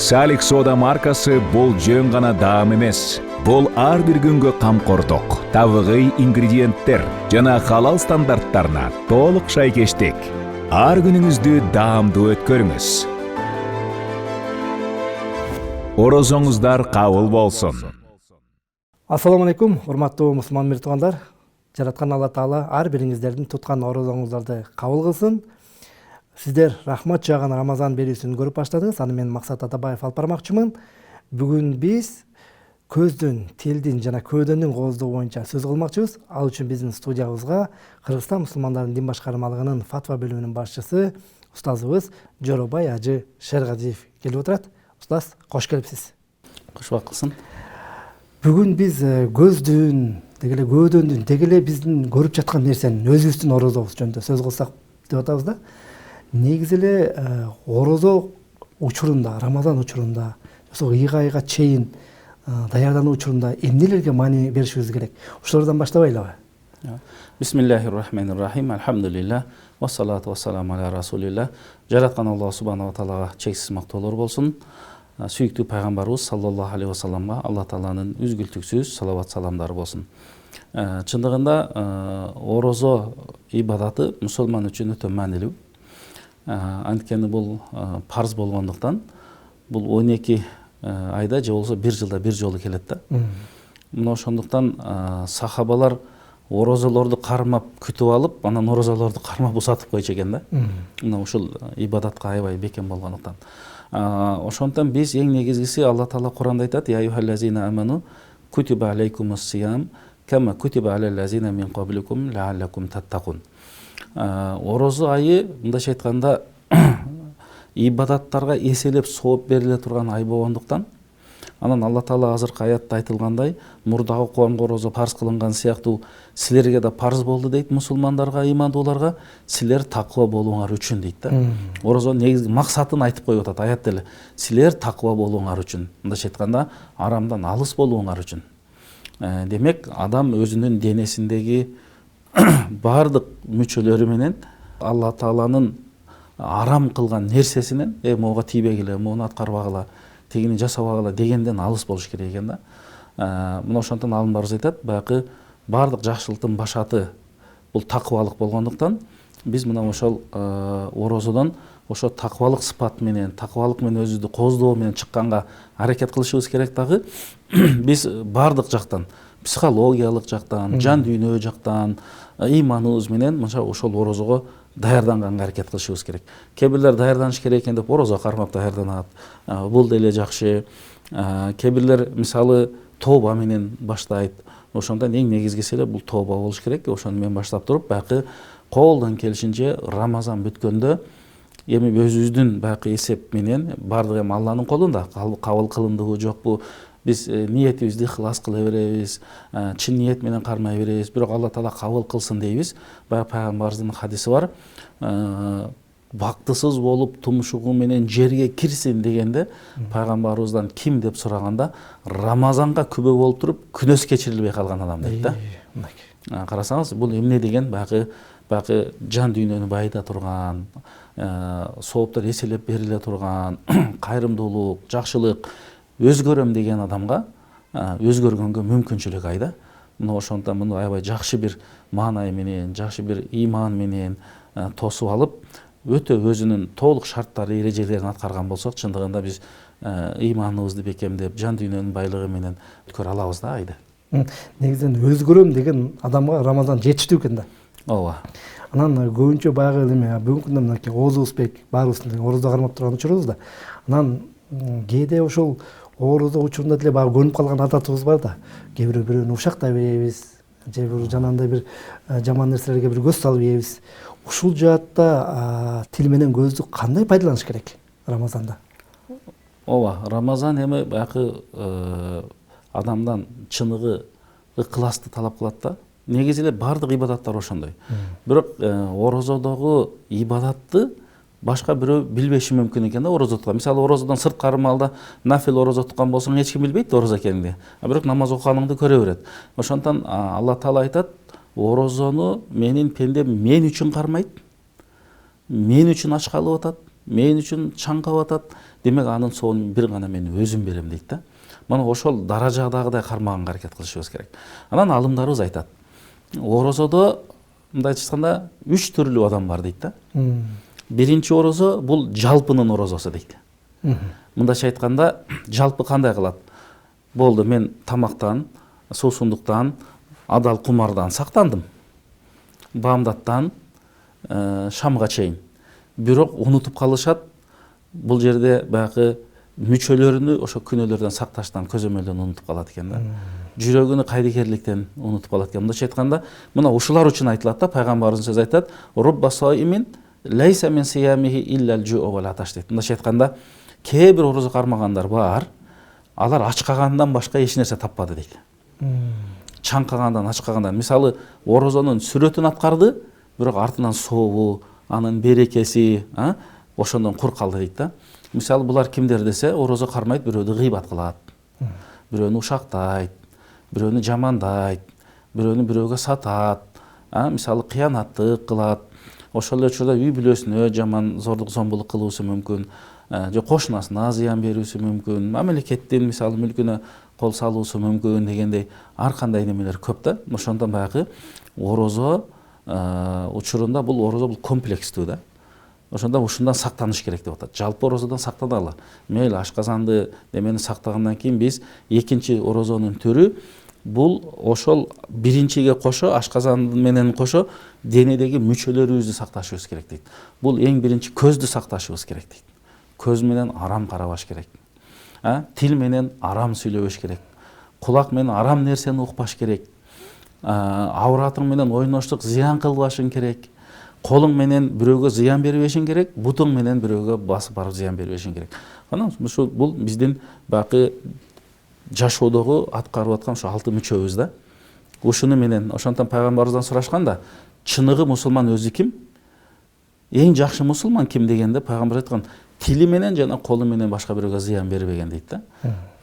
Салик сода маркасы бул жөн гана даам эмес. Бул ар бир күнгө камкордук, табигый ингредиенттер жана халал стандарттарына толук шайкештик. Ар күнүңүздү даамдуу өткөрүңүз. Орозоңуздар кабыл болсун. Ассаламу алейкум, урматтуу мусулман миртугандар. Жараткан Алла Таала ар бириңиздердин туткан орозоңуздарды кабыл кылсын. Сиздер рахмат жаган Рамазан берүүсүн көрүп баштадыңыз. Аны мен Максат Атабаев алып бармакчымын. Бүгүн биз көздүн, тилдин жана көөдөнүн кооздугу боюнча сөз кылмакчыбыз. Ал үчүн биздин студиябызга Кыргызстан мусулмандардын дин башкармалыгынын фатва бөлүмүнүн башчысы устазыбыз Жоробай Ажы Шергазиев келип отурат. Устаз, кош келипсиз. Кош убакытсың. Бүгүн биз көздүн, дегеле көөдөнүн, дегеле биздин көрүп жаткан нерсенин өзүбүздүн орозобуз жөнүндө сөз кылсак деп атабыз да. Негизи эле орозо учурунда, Рамазан учурунда, ошо ыйга чейин даярдануу учурунда эмнелерге маани беришибиз керек? Ошолордон баштабайлыбы? Бисмиллахир-рахманир-рахим. Алхамдулилlah. Вассалату вассаламу аля расулилlah. Жараткан Аллах субханаху ва таалага чексиз мактоолор болсун. Сүйүктүү пайгамбарыбыз саллаллаху алейхи вассаламга Алла тааланын үзгүлтүксүз салават саламдары болсун. Чындыгында орозо ибадаты мусулман үчүн өтө маанилүү. Анткени бул парз болгондуктан бул 12 айда же болсо 1 жылда 1 жолу келет да. Мына ошондуктан сахабалар орозолорду кармап күтүп алып, анан орозолорду кармап узатып койчу экен да. Мына ушул ибадатка аябай бекем болгондуктан. Ошондуктан биз эң негизгиси Алла Таала Куранда айтат: "Я юхаллазина аману кутиба алейкумус сиям кама кутиба алаллазина мин кабликум лааллакум таттакун." Орозо айы мындайча айтканда ибадаттарга эселеп сооп бериле турган ай болгондуктан, анан Алла Таала азыркы аятта айтылгандай, мурдагы коомго орозо парз кылынган сыяктуу силерге да парз болду дейт, мусулмандарга, ыймандууларга, силер таква болууңар үчүн дейт да. Орозонун негизги максатын айтып коюп атат аят деле. Силер таква болууңар үчүн, мындайча айтканда, арамдан алыс болууңар үчүн. Демек, адам өзүнүн денесиндеги бардык мүчөлөрү менен Алла Тааланын арам кылган нерсесинен могуга тийбегиле, моуну аткарбагыла, тигини жасабагыла дегенден алыс болуш керек экен да. Мына ошондон алымдарыбыз айтат, баягы бардык жакшылыктын башаты бул таквалык болгондуктан, биз мына ошол орозодон ошо таквалык сыпат менен, таквалык менен өзүбүздү кооздоо менен чыкканга аракет кылышыбыз керек дагы. Биз бардык жактан, психологиялык жактан, жан дүйнө жактан, ыйманыбыз менен мынча ошол орозого даярданганга аракет кылышыбыз керек. Кээ бирлер даярданыш керек экен деп орозо кармап даярданат. Бул деле жакшы. Кээ бирлер мисалы тооба менен баштайт. Ошондон эң негизгиси эле бул тооба болуш керек. Ошону менен баштап туруп, баягы колдон келишинче Рамазан бүткөндө эми өзүбүздүн баягы эсеп менен бардыгы эми Алланын колунда, кабыл кылындыбы жокпу, биз ниетибизди ихлас кыла беребиз, чын ниет менен кармай беребиз, бирок Алла Таала кабыл кылсын дейбиз. Баягы пайгамбарыбыздын хадиси бар. Бактысыз болуп тумшугу менен жерге кирсин дегенде пайгамбарыбыздан ким деп сураганда, Рамазанга күбө болуп туруп күнөөс кечирилбей калган адам дейт да. Карасаңыз, бул эмне деген баягы жан дүйнөнү байыта турган, сооптор эселеп бериле турган, кайрымдуулук, жакшылык өзгөрөм деген адамга өзгөргөнгө мүмкүнчүлүк айда. Мына ошондон муну аябай жакшы бир маанай менен, жакшы бир ыйман менен тосуп алып, өтө өзүнүн толук шарттары, эрежелерин аткарган болсок, чындыгында биз ыйманыбызды бекемдеп, жан дүйнөнүн байлыгы менен өткөрө алабыз да айды. Негизинен өзгөрөм деген адамга Рамазан жетиштүү экен да. Ооба. Анан көбүнчө баягы эме бүгүнкү күндө мынакей оозубузбек баарыбыздын орозо кармап турган учурубуз да. Анан кээде ошол орозо учурунда деле баягы көнүп калган адатыбыз бар да. Кээ бирөөнү ушактай беребиз, же бир жанагындай бир жаман нерселерге бир көз салып ийебиз. Ушул жаатта тил менен көздү кандай пайдаланыш керек Рамазанда? Ооба, Рамазан эми баягы адамдан чыныгы ыкласты талап кылат да. Негизи эле бардык ибадаттар ошондой. Бирок орозодогу ибадатты башка бирөө билбеши мүмкүн экен да орозо туткан. Мисалы орозодон сырткары маалда нафил орозо туткан болсоң эч ким билбейт орозо экенинди. Бирок намаз окуганыңды көрө берет. Ошондон Алла Таала айтат: "Орозону менин пендем мен үчүн кармайт, мен үчүн ач калып атат, мен үчүн чаңкап атат" демек анын соонун бир гана мен өзүм берем дейт да. Мына ошол даражадагыдай кармаганга аракет кылышыбыз керек. Анан алымдарыбыз айтат, орозодо мындай айтканда 3 түрлүү адам бар дейт да. Биринчи орозо бул жалпынын орозосу дейт. Мындайча айтканда жалпы кандай кылат? Болду, мен тамактан, суусундуктан, адал кумардан сактандым. Баамдаттан шамга чейин. Бирок унутуп калышат, бул жерде баягы мүчөлөрүнү ошо күнөөлөрдөн сакташтан, көзөмөлдөн унутуп калат экен да. Жүрөгүнү кайдыкерликтен унутуп калат экен. Мындайча айтканда, мына ушулар үчүн айтылат да, пайгамбарыбыз сөз айтат, "Рубба саимин лейса мин сиямихи иллал жуу вал аташ" дейт. Мындайча айтканда, кээ бир орозо кармагандар бар, алар ачкагандан башка эч нерсе таппады дейт. Чаңкагандан, ачкагандан. Мисалы, орозонун сүрөтүн аткарды, бирок артынан сообу, анын берекеси, ошондон кур калды дейт да. Мисалы, булар кимдер десе, орозо кармайт, бирөөдү гыйбат кылат, бирөөнү ушактайт, бирөөнү жамандайт, бирөөнү бирөөгө сатат, мисалы кыянаттык кылат. Ошол эле учурда үй бүлөсүнө жаман зордук зомбулук кылуусу мүмкүн, же кошунасына зыян берүүсү мүмкүн, мамлекеттин мисалы мүлкүнө кол салуусу мүмкүн дегендей ар кандай немелер көп да. Ошондон баягы орозо учурунда бул орозо бул комплекстүү да. Ошондо ушундан сактаныш керек деп атат. Жалпы орозодон сактаналы. Мейли ашказанды немени сактагандан кийин биз экинчи орозонун түрү бул ошол биринчиге кошо, ашказан менен кошо денедеги мүчөлөрүбүздү сакташыбыз керек дейт. Бул эң биринчи көздү сакташыбыз керек дейт. Көз менен арам карабаш керек. Тил менен арам сүйлөбөш керек. Кулак менен арам нерсени укпаш керек. Авратың менен ойноштук зыян кылбашың керек. Колуң менен бирөөгө зыян бербешиң керек, бутуң менен бирөөгө басып барып зыян бербешиң керек. Анан бул биздин бакы жашоодогу аткарып аткан ошо 6 мүчөбүз да. Ушуну менен ошондон пайгамбарыбыздан сурашканда, чыныгы мусулман өзү ким? Эң жакшы мусулман ким дегенде пайгамбар айткан, тили менен жана колу менен башка бирөөгө зыян бербеген дейт да.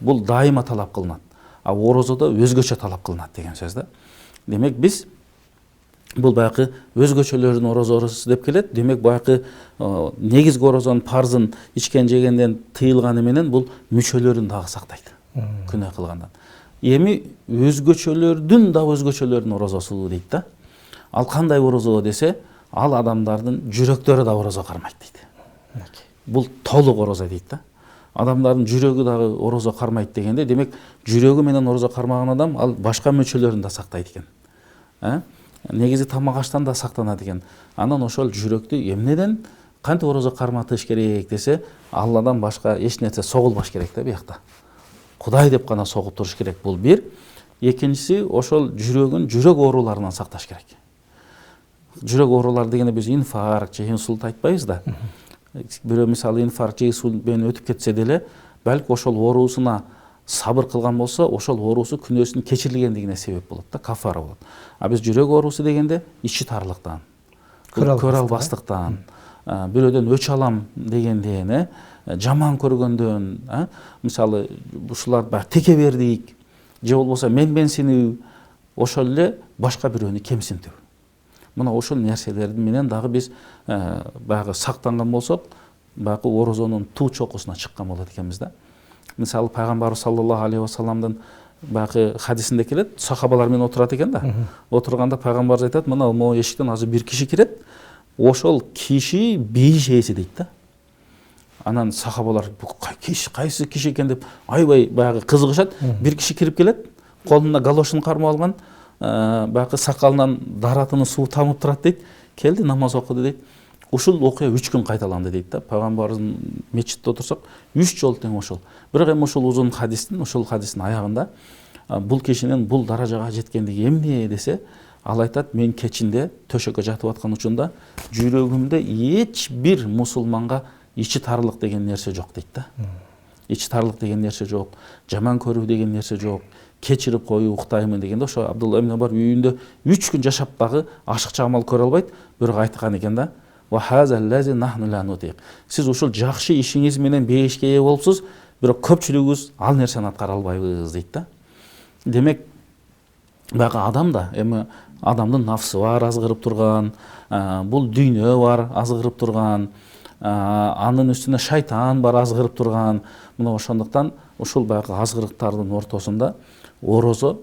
Бул дайыма талап кылынат. Орозодо өзгөчө талап кылынат деген сөз да. Демек биз бул баягы өзгөчөлөрдүн орозосу деп келет. Демек баягы негизги орозонун парзын ичкен жегенден тыйылганы менен бул мүчөлөрүн дагы сактайт. Күнөө кылгандан. Эми өзгөчөлөрдүн да өзгөчөлөрдүн орозосу дейт да. Ал кандай орозо десе, ал адамдардын жүрөктөрү да орозо кармайт дейт. Бул толук орозо дейт да. Адамдардын жүрөгү дагы орозо кармайт дегенде, демек жүрөгү менен орозо кармаган адам ал башка мүчөлөрүн да сактайт экен. Негизи тамак аштан да сактанат экен. Анан ошол жүрөктү эмнеден кантип орозо карматыш керек десе, Алладан башка эч нерсе согулбаш керек да биякта. Кудай деп гана согуп туруш керек. Бул бир. Экинчиси, ошол жүрөгүн жүрөк ооруларынан сакташ керек. Жүрөк оорулары дегенде биз инфаркт же инсульт айтпайбыз да. Бирөө мисалы инфаркт же инсульт менен өтүп кетсе деле, балки ошол оорусуна сабыр кылган болсо, ошол оорусу күнөөсүнүн кечирилгендигине себеп болот да, кафара болот. Биз жүрөк оорусу дегенде ичи тарлыктан, көрө албастыктан, бирөөдөн өч алам дегенден, жаман көргөндөн, мисалы ушулар баягы текебердик, же болбосо менменсинүү, ошол эле башка бирөөнү кемсинтүү. Мына ошол нерселерди менен дагы биз баягы сактанган болсок, баягы орозонун туу чокусуна чыккан болот экенбиз да. Мисалы пайгамбарыбыз саллаллаху алейхи вассаламдын баягы хадисинде келет, сахабалар менен отурат экен да. Отурганда пайгамбарыбыз айтат, мына могу эшиктен азыр бир киши кирет, ошол киши бейиш ээси дейт да. Анан сахабалар кайсы киши экен деп аябай баягы кызыгышат. Бир киши кирип келет, колуна галошун кармап алган, баягы сакалынан даратынын суу тамып турат дейт. Келди, намаз окуду дейт. Ушул окуя 3 күн кайталанды дейт да. Пайгамбарыбыздын мечитте отурсак 3 жолу тең ошол. Бирок эми ошол узун хадистин, ошол хадистин аягында бул кишинин бул даражага жеткендиги эмне десе, ал айтат, мен кечинде төшөккө жатып аткан учурда жүрөгүмдө эч бир мусулманга ичи тарлык деген нерсе жок дейт да. Ичи тарлык деген нерсе жок, жаман көрүү деген нерсе жок, кечирип коюу, уктаймын дегенде, ошо Абдулла ибн Умар үйүндө 3 күн жашап дагы ашыкча амал көрө албайт, бирок айткан экен да. Сиз ушул жакшы ишиңиз менен бейишке ээ болупсуз, бирок көпчүлүгүбүз ал нерсени аткара албайбыз дейт да. Демек баягы адам да, эми адамдын нафсы бар, азгырып турган, бул дүйнө бар, азгырып турган, анын үстүнө шайтан бар азгырып турган. Мына ошондуктан ушул баягы азгырыктардын ортосунда орозо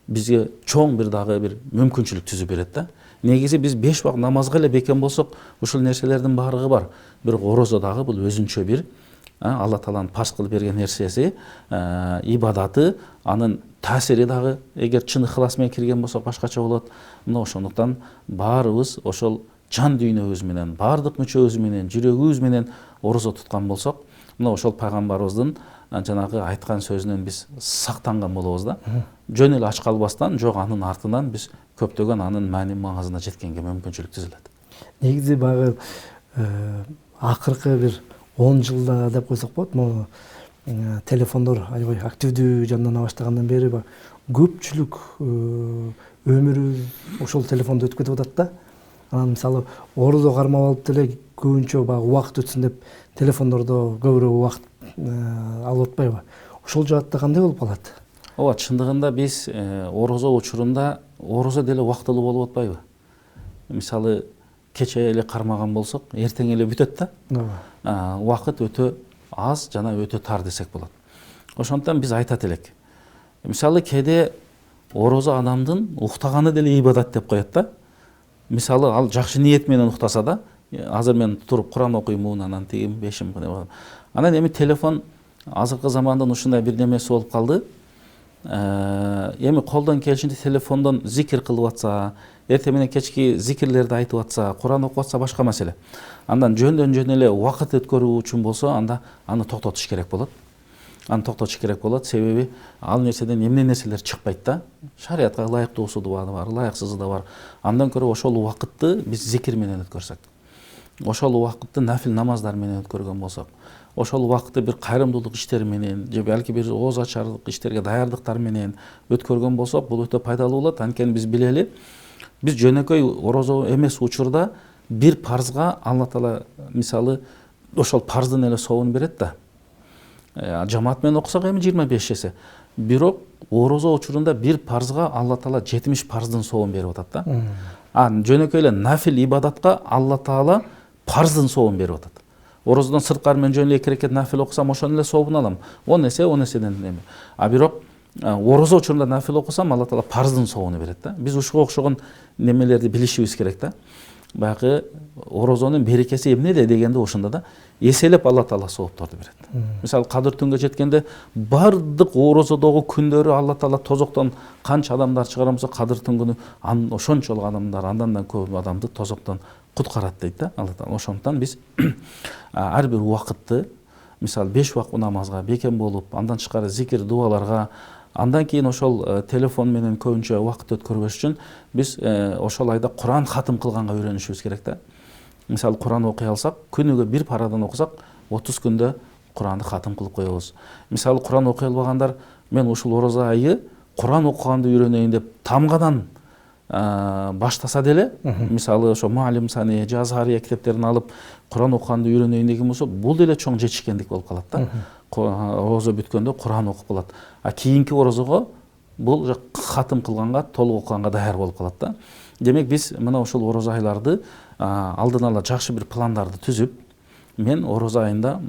бизге чоң бир дагы бир мүмкүнчүлүк түзүп берет да. Негизи биз 5 убак намазга эле бекем болсок, ушул нерселердин баардыгы бар. Бирок орозо дагы бул өзүнчө бир Алла Тааланын парз кылып берген нерсеси, ибадаты, анын таасири дагы эгер чын ыхлас менен кирген болсок башкача болот. Мына ошондуктан баарыбыз ошол жан дүйнөбүз менен, баардык мүчөбүз менен, жүрөгүбүз менен орозо туткан болсок, мына ошол пайгамбарыбыздын жанагы айткан сөзүнөн биз сактанган болобуз да. Жөн эле ач калбастан, жок анын артынан биз көптөгөн анын маани маңызына жеткенге мүмкүнчүлүк түзүлөт. Негизи баягы акыркы бир 10 жылда деп койсок болот, могу телефондор аябай активдүү жандана баштагандан бери көпчүлүк өмүрүбүз ошол телефондо өтүп кетип атат да. Анан мисалы орозо кармап алып деле көбүнчө баягы убакыт өтсүн деп телефондордо көбүрөөк убакыт алып атпайбы? Ошол жаатта кандай болуп калат? Ооба, чындыгында биз орозо учурунда орозо деле убактылуу болуп атпайбы? Мисалы кече эле кармаган болсок, эртең эле бүтөт да. Убакыт өтө аз жана өтө тар десек болот. Ошондуктан биз айтат элек. Мисалы кээде орозо адамдын уктаганы деле ибадат деп коет да. Мисалы ал жакшы ниет менен уктаса да, азыр мен туруп Куран окуймун, анан тигим бешим. Анан эми телефон азыркы замандын ушундай бир немеси болуп калды. Эми колдон келишинче телефондон зикир кылып атса, эртең менен кечки зикирлерди айтып атса, Куран окуп атса башка маселе. Андан жөндөн эле убакыт өткөрүү үчүн болсо, анда аны токтотуш керек болот. Себеби ал нерседен эмне нерселер чыкпайт да. Шариатка ылайыктуусу да бар, ылайыксызы да бар. Андан көрө ошол убакытты биз зикир менен өткөрсөк, ошол убакытты нафил намаздар менен өткөргөн болсок, ошол убакытты бир кайрымдуулук иштер менен же балки бир ооз ачарлык иштерге даярдыктар менен өткөргөн болсок, бул өтө пайдалуу болот. Анткени биз билели, биз жөнөкөй орозо эмес учурда бир парзга Алла Таала мисалы ошол парздын эле сообун берет да. Жамаат менен окусак эми 25 эсе. Бирок орозо учурунда бир парзга Алла Таала 70 парздын сообун берип атат да. Жөнөкөй эле нафил ибадатка Алла Таала парздын сообун берип атат. Орозодон сырткары мен жөн эле 2 рекет нафил окусам, ошонун эле сообун алам. 10 эседен эми. Бирок орозо учурунда нафил окусам, Алла Таала парздын сообун берет да. Биз ушуга окшогон немелерди билишибиз керек да. Баягы орозонун берекеси эмнеде дегенде ошондо да эселеп Алла Таала соопторду берет. Мисалы кадыр түнгө жеткенде бардык орозодогу күндөрү Алла Таала тозоктон канча адамдар чыгарам болсо, кадыр түнгүнү ошончолук адамдар, андан да көп адамды тозоктон куткарат дейт да Алла Таала. Ошондуктан биз ар бир убакытты, мисалы 5 убак намазга бекем болуп, андан тышкары зикир, дуаларга, андан кийин ошол телефон менен көбүнчө убакыт өткөрбөш үчүн биз ошол айда Куран хатым кылганга үйрөнүшүбүз керек да. Мисалы Куран окуй алсак, күнүгө бир парадан окусак, 30 күндө Куранды хатым кылып коебуз. Мисалы Куран окуй албагандар, мен ушул орозо айы Куран окуганды үйрөнөйүн деп тамгадан баштаса деле, мисалы ошо Муалим Сани, Жазария китептерин алып Куран окуганды үйрөнөйүн деген болсо, бул деле чоң жетишкендик болуп калат да. Орозо бүткөндө Куран окуп калат. Кийинки орозого бул хатым кылганга, толук окуганга даяр болуп калат да. Демек биз мына ошол орозо айларды алдын ала жакшы бир пландарды түзүп, мен орозо айында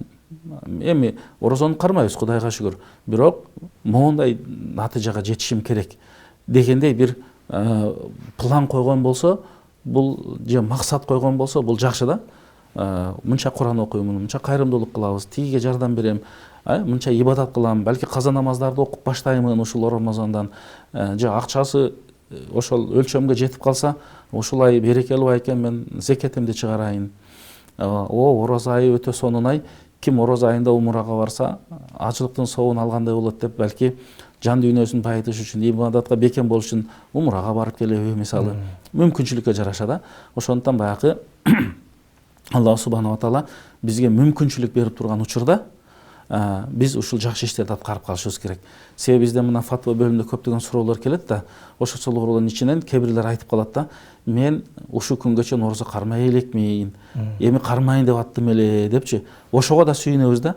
эми орозону кармайбыз, Кудайга шүгүр, бирок моундай натыйжага жетишим керек дегендей бир план койгон болсо, бул же максат койгон болсо, бул жакшы да. Мынча Куран окуймун, мынча кайрымдуулук кылабыз, тигиге жардам берем, мынча ибадат кылам, балки каза намаздарды окуп баштаймын ушул Рамазандан, же акчасы ошол өлчөмгө жетип калса, ушулай берекелүү ай экен, мен зекетимди чыгарайын. Орозо айы өтө сонун ай, ким орозо айында умурага барса, ачылыктын сообун алгандай болот деп, балки жан дүйнөсүн байытыш үчүн, ибадатка бекем болуш үчүн умурага барып келеби, мисалы, мүмкүнчүлүккө жараша да. Ошондуктан баягы Алла субханала таала бизге мүмкүнчүлүк берип турган учурда биз ушул жакшы иштерди аткарып калышыбыз керек. Себеби бизде мына фатва бөлүмүндө көптөгөн суроолор келет да, ошол суроолордун ичинен кээ бирлер айтып калат да, мен ушу күнгө чейин орозо кармай элекмин, эми кармайын деп аттым эле депчи. Ошого да сүйүнөбүз да.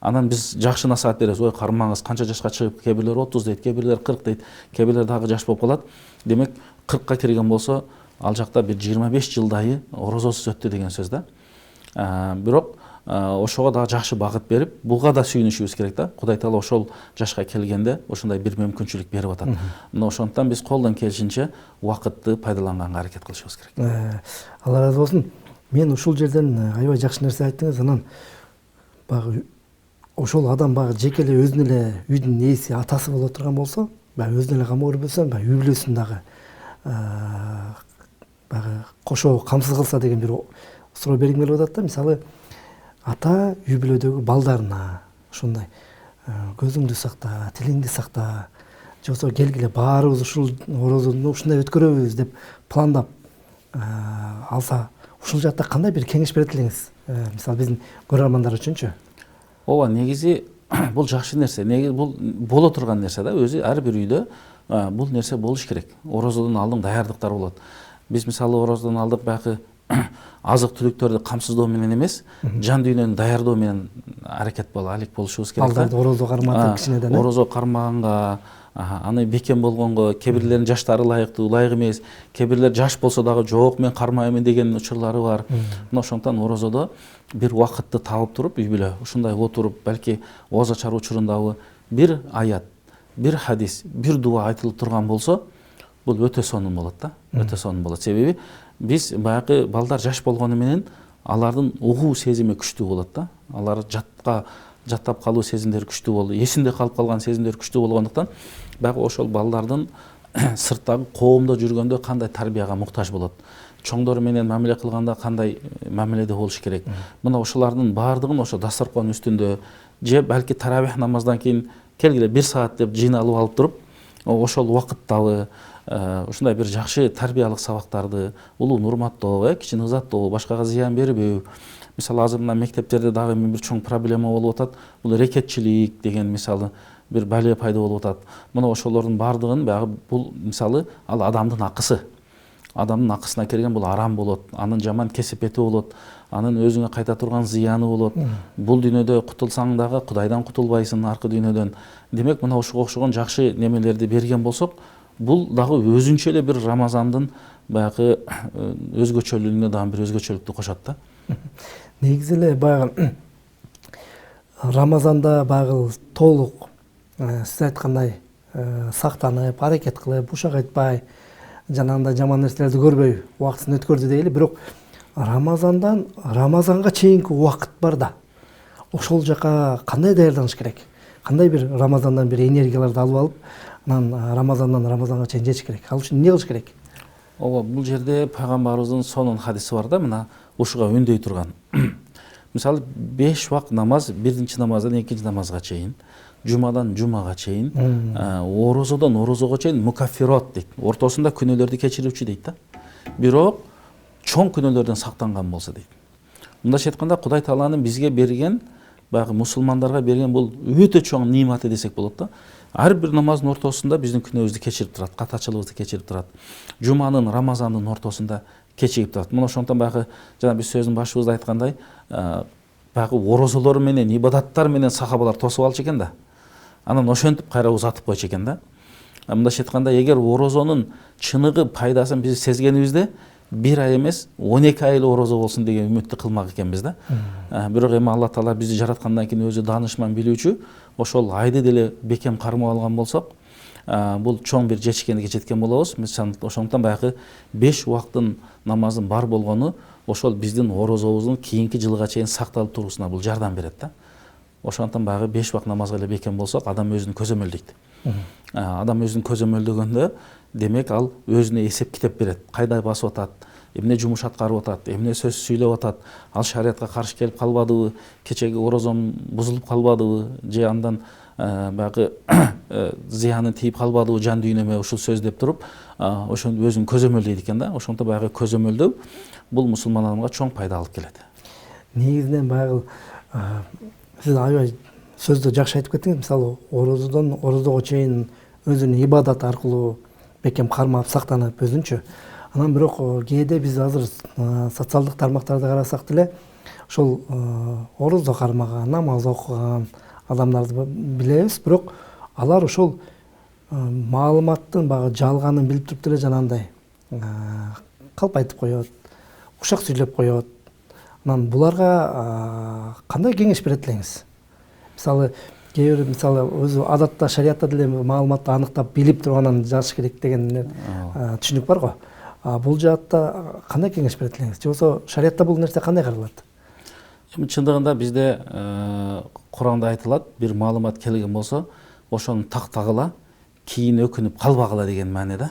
Анан биз жакшы насаат беребиз. Ой, кармаңыз, канча жашка чыгып, кээ бирлер 30 дейт, кээ бирлер 40 дейт, кээ бирлер дагы жаш болуп калат. Демек 40ка кирген болсо, ал жакта бир 25 жылдайы орозосуз өттү деген сөз да. бирок ошого дагы жакшы багыт берип, буга да сүйүнүшүбүз керек да. Кудай Таала ошол жашка келгенде ошондой бир мүмкүнчүлүк берип атат. Мына ошондуктан биз колдон келишинче убакытты пайдаланганга аракет кылышыбыз керек. Алла разы болсун. Мен ушул жерден аябай жакшы нерсе айттыңыз. Анан багы ошол адам багы жеке эле өзүнүн эле үйдүн ээси, атасы боло турган болсо, баягы өзүнүн эле камы көрбөсө, баягы үй бүлөсүн дагы баягы кошо камсыз кылса деген бир суроо бергим келип атат да. Мисалы, ата үй бүлөдөгү балдарына ушундай көзүңдү сакта, тилиңди сакта, же болбосо келгиле баарыбыз ушул орозону ушундай өткөрөбүз деп пландап алса, ушул жакта кандай бир кеңеш берет элеңиз? Мисалы, биздин көрөрмандар үчүнчү. Ооба, негизи бул жакшы нерсе. Негизи бул боло турган нерсе да. Өзү ар бир үйдө бул нерсе болуш керек. Орозодон алдын даярдыктар болот. Биз мисалы орозодон алдык баягы азык түлүктөрдү камсыздоо менен эмес, жан дүйнөнү даярдоо менен аракет алек болушубуз керек. Балдарды орозо карматып кичинеден. Орозо кармаганга, аны бекем болгонго, кээ бирлеринин жаштары ылайыктуу, ылайык эмес, кээ бирлер жаш болсо дагы жок, мен кармаймын деген учурлары бар. Мына ошондуктан орозодо бир убакытты таап туруп, үй бүлө ушундай отуруп, балки ооз ачар учурундагы бир аят, бир хадис, бир дуа айтылып турган болсо, бул өтө сонун болот да. Өтө сонун болот. Себеби биз баягы балдар жаш болгону менен алардын угуу сезими күчтүү болот да. Алар жаттап калуу сезимдери күчтүү болду, эсинде калып калган сезимдер күчтүү болгондуктан баягы ошол балдардын сырттагы коомдо жүргөндө кандай тарбияга муктаж болот, чоңдору менен мамиле кылганда кандай мамиледе болуш керек. Мына ошолардын баардыгын ошо дастаркан үстүндө же балки таравих намаздан кийин келгиле 1 саат деп жыйналып алып туруп, ошол убакыттагы ушундай бир жакшы тарбиялык сабактарды улууну урматтоо, кичини ызаттоо, башкага зыян бербөө. Мисалы, азыр мына мектептерде дагы бир чоң проблема болуп атат. Бул рекетчилик деген мисалы бир бале пайда болуп атат. Мына ошолордун баардыгын баягы бул мисалы ал адамдын акысы. Адамдын акысына келген бул арам болот, анын жаман кесипети болот, анын өзүңө кайта турган зыяны болот. Бул дүйнөдө кутулсаң дагы Кудайдан кутулбайсың аркы дүйнөдөн. Демек, мына ошого окшогон жакшы немелерди берген болсок, бул дагы өзүнчө эле бир Рамазандын баягы өзгөчөлүгүнө дагы бир өзгөчөлүктү кошот да. Негизи эле баягы Рамазанда баягы толук сиз айткандай сактанып, аракет кылып, ушак айтпай, жанагындай жаман нерселерди көрбөй убактысын өткөрдү дейли. Бирок Рамазанга чейинки убакыт бар да. Ошол жака кандай даярданыш керек? Кандай бир Рамазандан бир энергияларды алып алып, анан Рамазанга чейин жетиш керек? Ал үчүн эмне кылыш керек? Ооба, бул жерде пайгамбарыбыздын сонун хадиси бар да, мына ушуга үндөй турган. Мисалы, 5 убакыт намаз, биринчи намаздан экинчи намазга чейин, жумадан жумага чейин, орозодон орозого чейин мукаффирот дейт. Ортосунда күнөөлөрдү кечирүүчү дейт да. Бирок чоң күнөөлөрдөн сактанган болсо дейт. Мындайча айтканда, Кудай Тааланын бизге берген, баягы мусулмандарга берген бул өтө чоң ниматы десек болот да. Ар бир намаздын ортосунда биздин күнөөбүздү кечирип турат, катачылыгыбызды кечирип турат. Жуманын, Рамазандын ортосунда кечирип турат. Мына ошондон баягы жана биз сөздүн башыбызда айткандай, баягы орозолор менен, ибадаттар менен сахабалар тосуп алчу экен да. Анан ошентип кайра узатып койчу экен да. Мындайча айтканда, эгер орозонун чыныгы пайдасын биз сезгенибизде, 1 ай эмес, 12 ай эле орозо болсун деген үмүттү кылмак экенбиз да. Бирок эми Алла Таала бизди жараткандан кийин өзү даанышман билүүчү, ошол айды деле бекем кармап алган болсок, бул чоң бир жетишкендикке жеткен болобуз. Ошондуктан баягы 5 убакыттын намазын бар болгону ошол биздин орозобуздун кийинки жылга чейин сакталып туруусуна бул жардам берет да. Ошондуктан баягы 5 убакыт намазга эле бекем болсок, адам өзүн көзөмөлдөйт. Адам өзүн көзөмөлдөгөндө, демек ал өзүнө эсеп китеп берет. Кайда басып атат, эмне жумуш аткарып атат, эмне сөз сүйлөп атат, ал шариятка каршы келип калбадыбы, кечеги орозом бузулуп калбадыбы, же андан баягы зыяны тийип калбадыбы жан дүйнөмө ушул сөз деп туруп, ошону өзүн көзөмөлдөйт экен да. Ошондо баягы көзөмөлдөө бул мусулман адамга чоң пайда алып келет. Негизинен баягы сиз аябай сөздү жакшы айтып кеттиңиз. Мисалы, орозодон орозого чейин өзүнүн ибадаты аркылуу бекем кармап, сактанып өзүнчө. Анан бирок кээде биз азыр социалдык тармактарды карасак деле, ошол орозо кармаган, намаз окуган адамдарды билебиз, бирок алар ошол маалыматтын баягы жалганын билип туруп деле жанагындай калп айтып коет, ушак сүйлөп коет. Анан буларга кандай кеңеш берет элеңиз? Мисалы, кээ бир мисалы өзү адатта шариатта деле маалыматты аныктап билип тургандан жазыш керек деген түшүнүк бар го. Бул жаатта кандай кеңеш берет элеңиз? Же болбосо шариатта бул нерсе кандай каралат? Чындыгында бизде Куранда айтылат, бир маалымат келген болсо, ошону тактагыла, кийин өкүнүп калбагыла деген мааниде.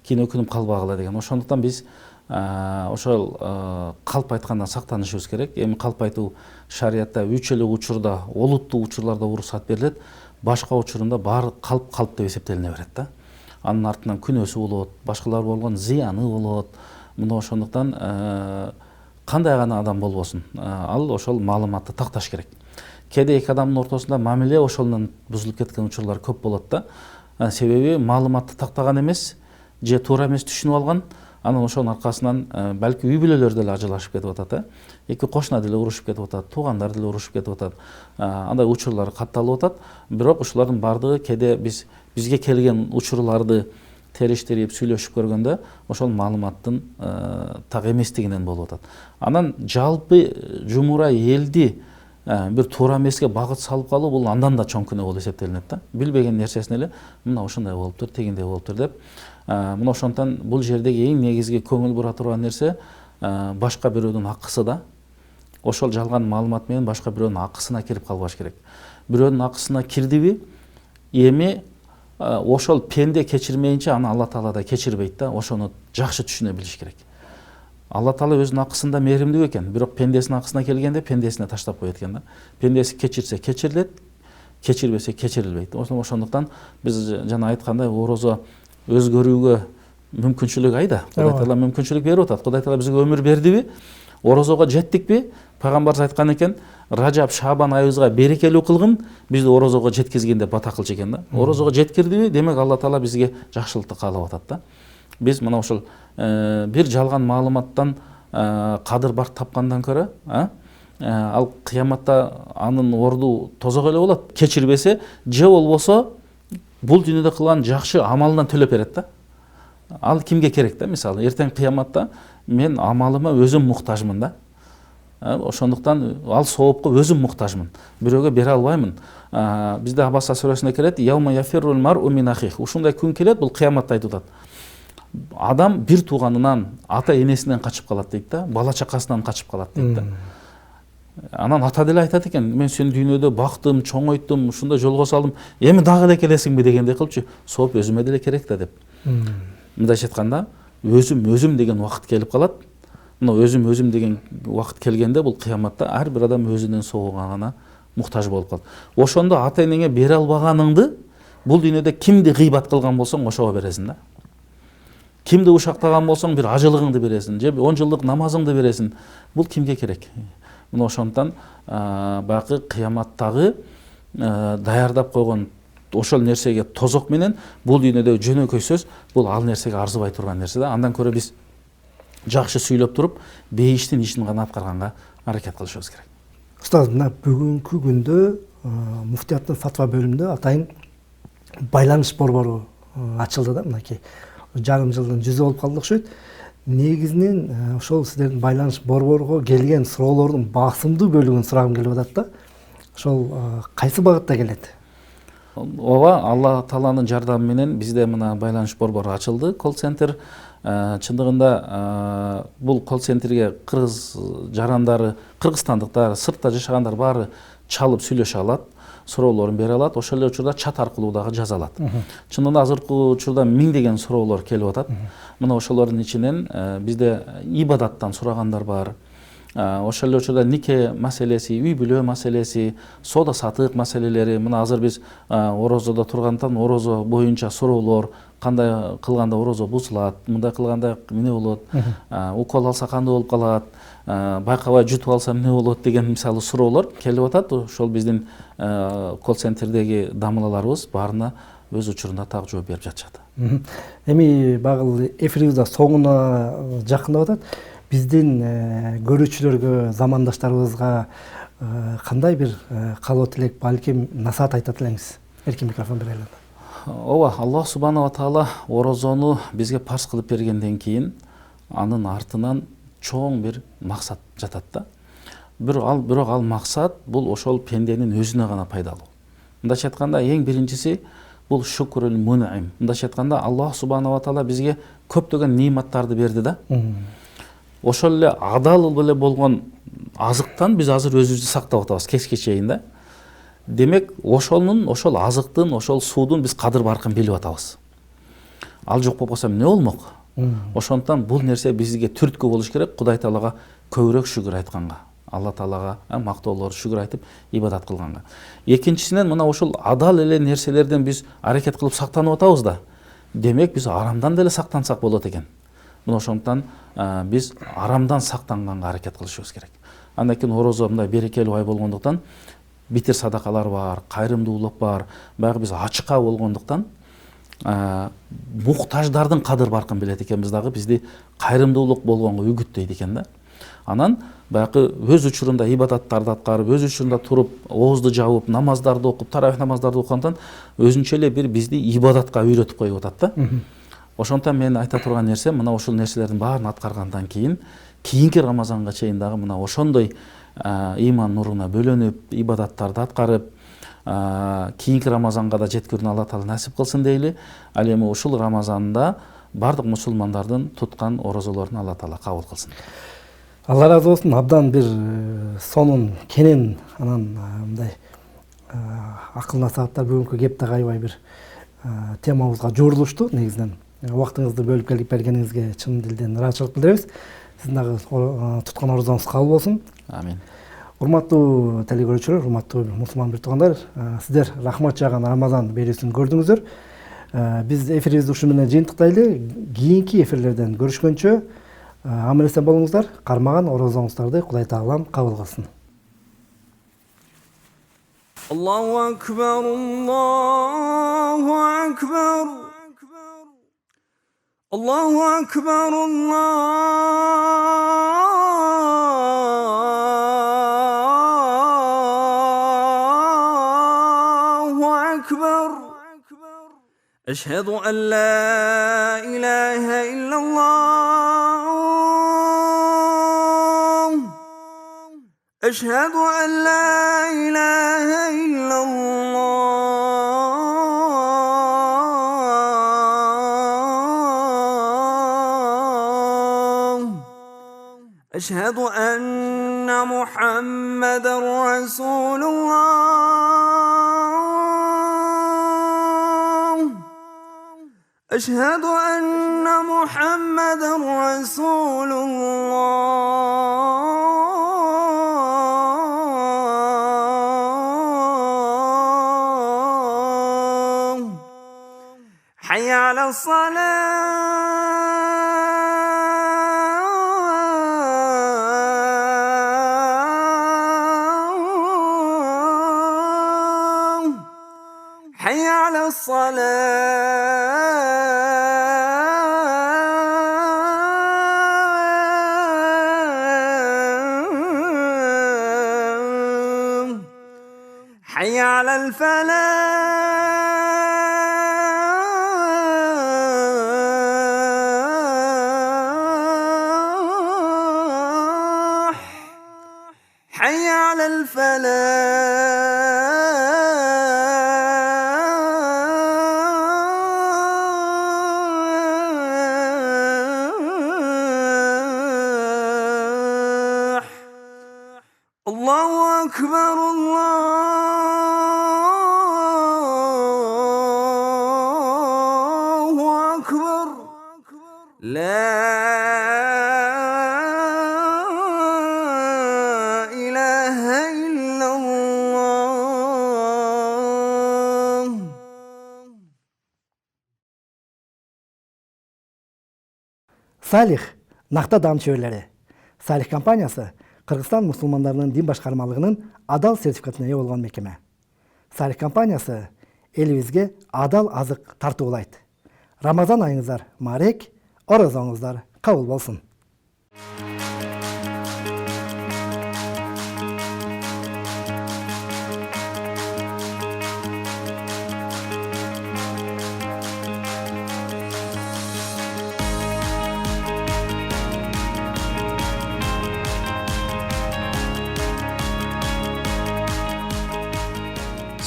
Кийин өкүнүп калбагыла деген. Ошондуктан биз ошол калп айткандан сактанышыбыз керек. Эми калп айтуу шариатта 3 эле учурда, олуттуу учурларда уруксат берилет. Башка учурунда баары калп деп эсептелине берет да. Анын артынан күнөөсү болот, башкалар болгон зыяны болот. Мына ошондуктан кандай гана адам болбосун, ал ошол маалыматты такташ керек. Кээде эки адамдын ортосунда мамиле ошондон бузулуп кеткен учурлар көп болот да. Себеби маалыматты тактаган эмес, же туура эмес түшүнүп алган. Анан ошонун аркасынан балки үй бүлөлөр деле ажылашып кетип атат. Эки кошуна деле урушуп кетип атат, туугандар деле урушуп кетип атат. Андай учурлар катталып атат. Бирок ушулардын баардыгы кээде бизге келген учурларды териштирип сүйлөшүп көргөндө ошол маалыматтын так эместигинен болуп атат. Анан жалпы жумура элди бир туура эмеске багыт салып калуу бул андан да чоң күнөө болуп эсептелинет да. Билбеген нерсесин эле мына ушундай болуптур, тегиндей болуптур деп. Мына ошондон бул жердеги эң негизги көңүл бура турган нерсе башка бирөөнүн акысы да. Ошол жалган маалымат менен башка бирөөнүн акысына кирип калбаш керек. Бирөөнүн акысына кирдиби, эми ошол пенде кечирмейинче аны Алла Таала да кечирбейт да. Ошону жакшы түшүнө билиш керек. Алла Таала өзүнүн акысында мээримдүү экен, бирок пендесинин акысына келгенде пендесине таштап коет экен да. Пендеси кечирсе кечирилет, кечирбесе кечирилбейт. Ошондуктан биз жана айткандай орозо өзгөрүүгө мүмкүнчүлүк айда. Кудай Таала мүмкүнчүлүк берип атат. Кудай Таала бизге өмүр бердиби? Орозого жеттикпи? Пайгамбарыбыз айткан экен, Ражаб, Шабан айыбызга берекелүү кылгын, бизди орозого жеткизгин деп бата кылчу экен да. Орозого жеткирдиби? Демек Алла Таала бизге жакшылыкты каалап атат да. Биз мына ошол бир жалган маалыматтан кадыр бар тапкандан көрө, ал кыяматта анын орду тозок эле болот. Кечирбесе же болбосо бул дүйнөдө кылган жакшы амалынан төлөп берет да. Ал кимге керек да? Мисалы, эртең кыяматта мен амалыма өзүм муктажмын да. Ошондуктан ал соопко өзүм муктажмын. Бирөөгө бере албаймын. Бизде Абаса сүрөсүндө келет, "Яума яфиррул мар'у мин ахих". Ушундай күн келет, бул кыяматта айтып атат. Адам бир тууганынан, ата энесинен качып калат дейт да, бала чакасынан качып калат дейт да. Анан ата деле айтат экен, мен сени дүйнөдө бактым, чоңойттум, ушундай жолго салдым, эми дагы эле келесиңби дегендей кылчу, сооп өзүмө деле керек да деп. Мындайча айтканда, өзүм деген убакыт келип калат. Мына өзүм деген убакыт келгенде бул кыяматта ар бир адам өзүнүн соогуна гана муктаж болуп калат. Ошондо ата энеңе бере албаганыңды бул дүйнөдө кимди гыйбат кылган болсоң ошого бересиң да. Кимди ушактаган болсоң бир ажылыгыңды бересиң, же 10 жылдык намазыңды бересиң. Бул кимге керек? Мына ошондон баягы кыяматтагы даярдап койгон ошол нерсеге тозок менен бул дүйнөдө жөнөкөй сөз, бул ал нерсеге арзыбай турган нерсе да. Андан көрө биз жакшы сүйлөп туруп, бейиштин ишин гана аткарганга аракет кылышыбыз керек. Устаз, мына бүгүнкү күндө муфтияттын фатва бөлүмүндө атайын байланыш борбору ачылды да, мынакей. Жарым жылдын жүзү болуп калды окшойт. Негизинен ошол сиздердин байланыш борборго келген суроолордун басымдуу бөлүгүн сурагым келип атат да. Ошол кайсы багытта келет? Ооба, Алла Тааланын жардамы менен бизде мына байланыш борбору ачылды, колл-центр. Чындыгында бул колл-центрге кыргыз жарандары, кыргызстандыктар, сыртта жашагандар баары чалып сүйлөшө алат, суроолорун бере алат, ошол эле учурда чат аркылуу дагы жаза алат. Чындыгында азыркы учурда 1000 деген суроолор келип атат. Мына ошолордун ичинен бизде ибадаттан сурагандар бар. Ошол эле учурда нике маселеси, үй бүлө маселеси, соода сатык маселелери, мына азыр биз орозодо тургандыктан орозо боюнча суроолор, кандай кылганда орозо бузулат, мындай кылганда эмне болот, укол алса кандай болуп калат, байкабай жутуп алса эмне болот деген мисалы суроолор келип атат. Ошол биздин колл-центрдеги дамылаларыбыз баарына өз учурунда так жооп берип жатышат. Эми багыл эфирибиз соңуна жакындап атат. Биздин көрүүчүлөргө, замандаштарыбызга кандай бир каалоо тилек, балким насаат айтат элеңиз? Эркин микрофон берели. Ооба, Аллах субханала таала орозону бизге парз кылып бергенден кийин анын артынан чоң бир максат жатат да. Бирок ал максат бул ошол пенденин өзүнө гана пайдалуу. Мындайча айтканда эң биринчиси бул шукрул мун'им. Мындайча айтканда Аллах субханава таала бизге көптөгөн нематтарды берди да. Ошол эле адал эле болгон азыктан биз азыр өзүбүздү сактап атабыз кечке чейин да. Демек ошол азыктын, ошол суудун биз кадыр баркын билип атабыз. Ал жок болбосо эмне болмок? Ошондуктан бул нерсе бизге түрткү болуш керек. Кудай Таалага көбүрөөк шүгүр айтканга, Алла Таалага мактоолор шүгүр айтып ибадат кылганга. Экинчисинен мына ошол адал эле нерселерден биз аракет кылып сактанып атабыз да. Демек биз арамдан деле сактансак болот экен. Мына ошондуктан биз арамдан сактанганга аракет кылышыбыз керек. Андан кийин орозо мындай берекелүү ай болгондуктан битир садакалар бар, кайрымдуулук бар. Баягы биз ачыкка болгондуктан муктаждардын кадыр баркын билет экенбиз дагы бизди кайрымдуулук болгонго үгүттөйт экен да. Анан баягы өз учурунда ибадаттарды аткарып, өз учурунда туруп, оозду жабып, намаздарды окуп, таравих намаздарды окугандан өзүнчө эле бир бизди ибадатка үйрөтүп коюп атат да. Ошондуктан мен айта турган нерсем мына ошол нерселердин баарын аткаргандан кийинки Рамазанга чейин дагы мына ошондой иман нуруна бөлөнүп, ибадаттарды аткарып, кийинки Рамазанга да жеткирүүнү Алла Таала насип кылсын дейли. Ал эми ушул Рамазанда бардык мусулмандардын туткан орозолорун Алла Таала кабыл кылсын. Алла разы болсун. Абдан бир сонун кенен анан мындай акыл насааттар бүгүнкү кеп да аябай бир темабызга жорулушту. Негизинен убактыңызды бөлүп келип бергениңизге чын дилден ыраазычылык билдиребиз. Сиздин дагы туткан орозоңуз кабыл болсун. Амин. Урматтуу телекөрүүчүлөр, урматтуу мусулман бир туугандар, сиздер рахмат жааган Рамазан берүүсүн көрдүңүздөр. Биз эфирибизди ушу менен жыйынтыктайлы. Кийинки эфирлерден көрүшкөнчө аман эсен болуңуздар. Кармаган орозоңуздарды Кудай Таалам кабыл кылсын. Allahu akbar, Allahu akbar. Allahu akbar, Allahu akbar. Eşhedü en la ilahe illallah. Eşhedü en la ilahe illallah. Eşhedü enne Muhammeden Resulullah. Eşhedü enne Muhammeden Resulullah. Hayya alas-salah. Hayya alas-salah. Hayya alal-falah. Hayya alal-falah. Allahu akbar, Allahu akbar. La ilahe illallah. Салих накта дам чөбөлөрү. Салих компаниясы Кыргызстан мусулмандарынын дин башкармалыгынын адал сертификатына ээ болгон мекеме. Салих компаниясы элибизге адал азык тартуулайт. Рамазан айыңыздар марек, орозоңуздар кабыл болсун.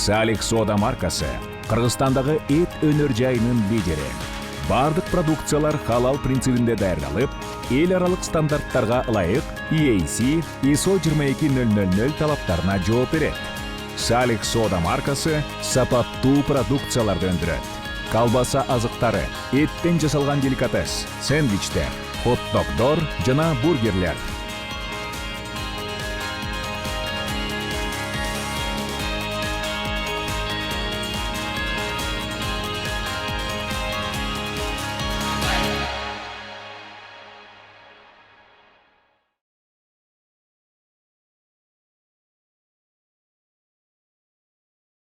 Салих Сода маркасы Кыргызстандагы эт өнөр жайынын лидери. Бардык продукциялар халал принцибинде даярдалып, эл аралык стандарттарга ылайык EAC ISO 22000 талаптарына жооп берет. Салих Сода маркасы сапаттуу продукцияларды өндүрөт. Колбаса азыктары, эттен жасалган деликатес, сэндвичтер, хот-догдор жана бургерлер